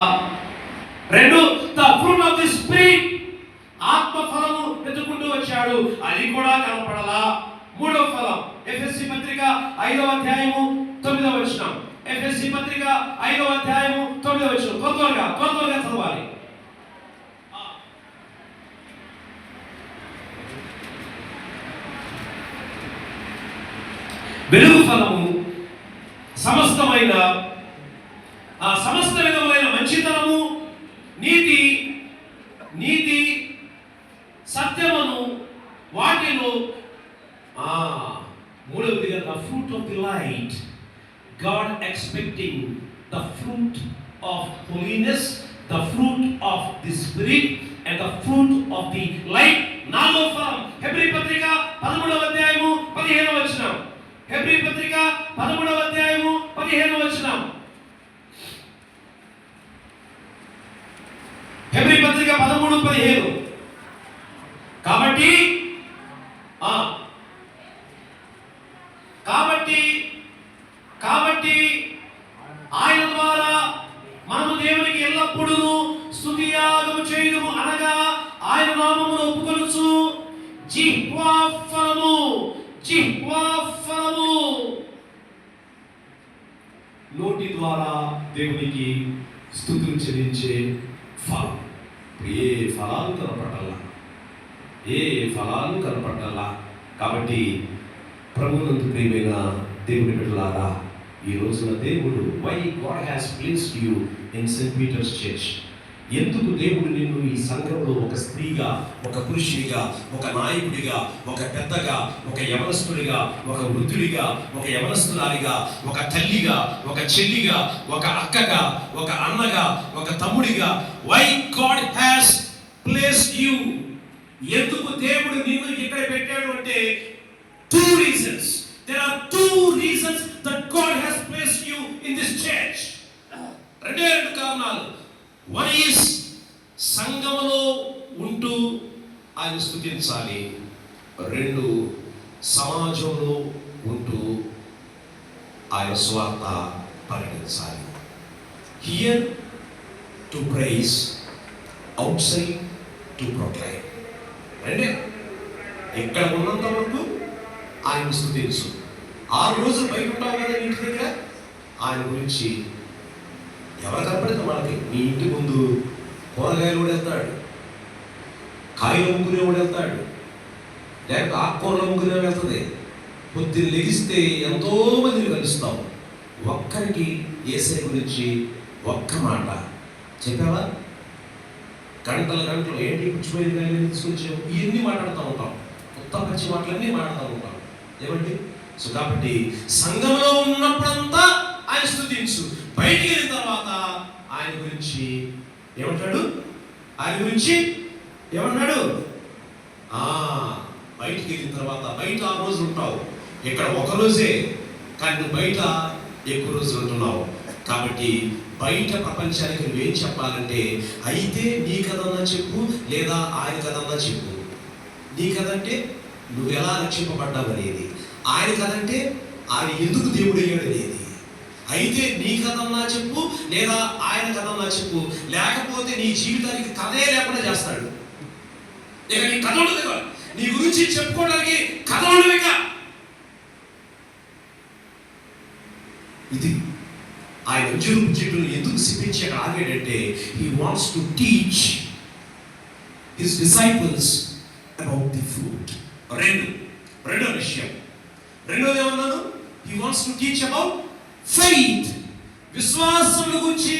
రెండు, the fruit of the spirit, ఆత్మ ఫలము ఎత్తుకుంటూ వచ్చాడు, అది కూడా కనపడలా. మూడవ ఫలం ఎఫెసీ పత్రిక 5వ అధ్యాయము 9వ వచనం. ఎఫెసీ పత్రిక 5వ అధ్యాయము 9వ వచనం. త్వరగా చదవాలి. వెలుగు ఫలము సమస్త విధములైన మంచితనము, నీతి సత్యమును వాటిలో మూడవదిగా the fruit of the light, God expecting the fruit of holiness, the fruit of the spirit and the fruit of the light. నాలుగవ ఫలం హెబ్రీ పత్రిక 13వ అధ్యాయము 15వ వచనం. హెబ్రీ పత్రిక 13వ అధ్యాయము 15వ వచనం. హెబ్రీ పత్రిక 13:15. కాబట్టి ఆయన ద్వారా మనము దేవునికి ఎల్లప్పుడూ స్తుతియాగము చేయుదుము, అనగా ఆయన నామమును ఒప్పుకొనుచు జిహ్వా ఫలము నోటి ద్వారా దేవునికి స్తుతులు చెల్లించే ఫలం. ఏ ఫలాలు కనపడాలా. కాబట్టి ప్రభువునందు ప్రియమైన దేవుని బిడ్డలారా, ఈ రోజున దేవుడు why God has placed you in Saint Peter's Church, ఎందుకు దేవుడు నిన్ను ఈ సంఘంలో ఒక స్త్రీగా, ఒక పురుషుడిగా, ఒక నాయకుడిగా, ఒక పెద్దగా, ఒక యవనస్తుడిగా, ఒక వృద్ధుడిగా, ఒక యవనస్తురాలిగా, ఒక తల్లిగా, ఒక చెల్లిగా, ఒక అక్కగా, ఒక అన్నగా, ఒక తమ్ముడిగా, why God has placed you, ఎందుకు దేవుడు నిన్ను ఇక్కడ పెట్టాడు అంటే two reasons. There are two reasons that God has placed you in this church. రెండు కారణాలు. One is సంఘములో ఉంటూ ఆయన స్తుతించాలి. రెండు, సమాజంలో ఉంటూ ఆయన స్వార్థ ప్రకటించాలి. Here to praise, outside to proclaim. అంటే ఎక్కడ ఉన్నంత వరకు ఆయన స్తుతించు. 6 రోజులు బయట ఉంటావు కదా ఇంటి దగ్గర, ఆయన గురించి ఎవరు కనపడితే వాళ్ళకి. మీ ఇంటి ముందు కూరగాయలు కూడా వెళ్తాడు, కాయలు అమ్ముకునే కూడా వెళ్తాడు, లేకపోతే ఆకుకూరలు అమ్ముకునే వెళ్తుంది. పొద్దున్న లెగిస్తే ఎంతో మందిని కలుస్తావు. ఒక్కరికి యేసయ్య గురించి ఒక్క మాట చెప్పావా? గంటలు ఏంటి పుచ్చిపోయిన కాయలు తీసుకొచ్చావు, ఇవన్నీ మాట్లాడుతూ ఉంటాం. కొత్త పచ్చి మాటలన్నీ మాట్లాడుతూ ఉంటాం. ఏమండి? సో కాబట్టి సంఘంలో ఉన్నప్పుడంతా ఆయన స్తుతించు. బయటికి వెళ్ళిన తర్వాత ఆయన గురించి ఏమంటాడు? బయటికి వెళ్ళిన తర్వాత బయట 6 రోజులు ఉంటావు, ఇక్కడ 1 రోజే, కానీ నువ్వు బయట ఎక్కువ రోజులు ఉంటున్నావు. కాబట్టి బయట ప్రపంచానికి నువ్వేం చెప్పాలంటే, అయితే నీ కథన్నా చెప్పు, లేదా ఆయన కథన్నా చెప్పు. నీ కథంటే నువ్వు ఎలా రక్షింపబడ్డావు అనేది, ఆయన కథంటే ఆయన ఎందుకు దేవుడు అయ్యాడు అనేది. అయితే నీ కథన్నా చెప్పు, లేదా ఆయన కథన్నా చెప్పు, లేకపోతే నీ జీవితానికి కథే లేకుండా చేస్తాడు. ఇక నీ కథ ఉండదు, నీ గురించి చెప్పుకోవడానికి కథ ఉండదు. ఇక ఇది ఆయన అంజూరపు చెట్టును ఎందుకు శిపించి అక్కడ ఆగాడంటే, he wants to teach his disciples about the fruit. రెండో విషయం, రెండోది ఏమన్నాను? he wants to teach about faith, విశ్వాసం గురించి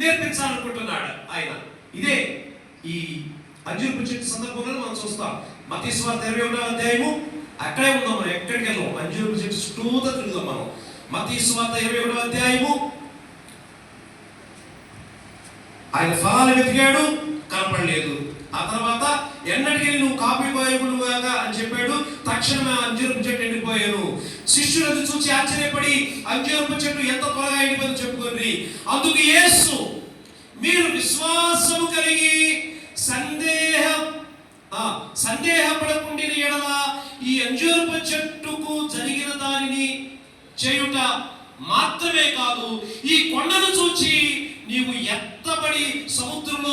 నేర్పించాలనుకుంటున్నాడు ఆయన. ఇదే ఈ అంజూరపు చెట్టు సందర్భంలో మనం చూస్తాం. మత్తయి సువార్త 21వ అధ్యాయము, అక్కడే ఉన్నాం మనం, ఎక్కడికి వెళ్ళాం. అంజూరపు చెట్టు చుట్టూతా తిరుగుదాం మనం. మత్తయి సువార్త 21వ అధ్యాయము. ఆయన ఫలాలు వెతికాడు, కనపడలేదు. ఆ తర్వాత ఎన్నటికీ నువ్వు కాపిపోయేవుగా అని చెప్పాడు. తక్షణమే అంజూరపు చెట్టు ఎండిపోయాను. శిష్యులు అది చూసి ఆశ్చర్యపడి, అంజూరపు చెట్టు ఎంత త్వరగా ఎండిపోయింది చెప్పుకోండి. అందుకు యేసు, మీరు విశ్వాసము కలిగి సందేహపడకుండిన ఎడల ఈ అంజూరపు చెట్టుకు జరిగిన దానిని చేయుట మాత్రమే కాదు, ఈ కొండను చూచి నీవు ఎంత మెత్తబడి సముద్రంలో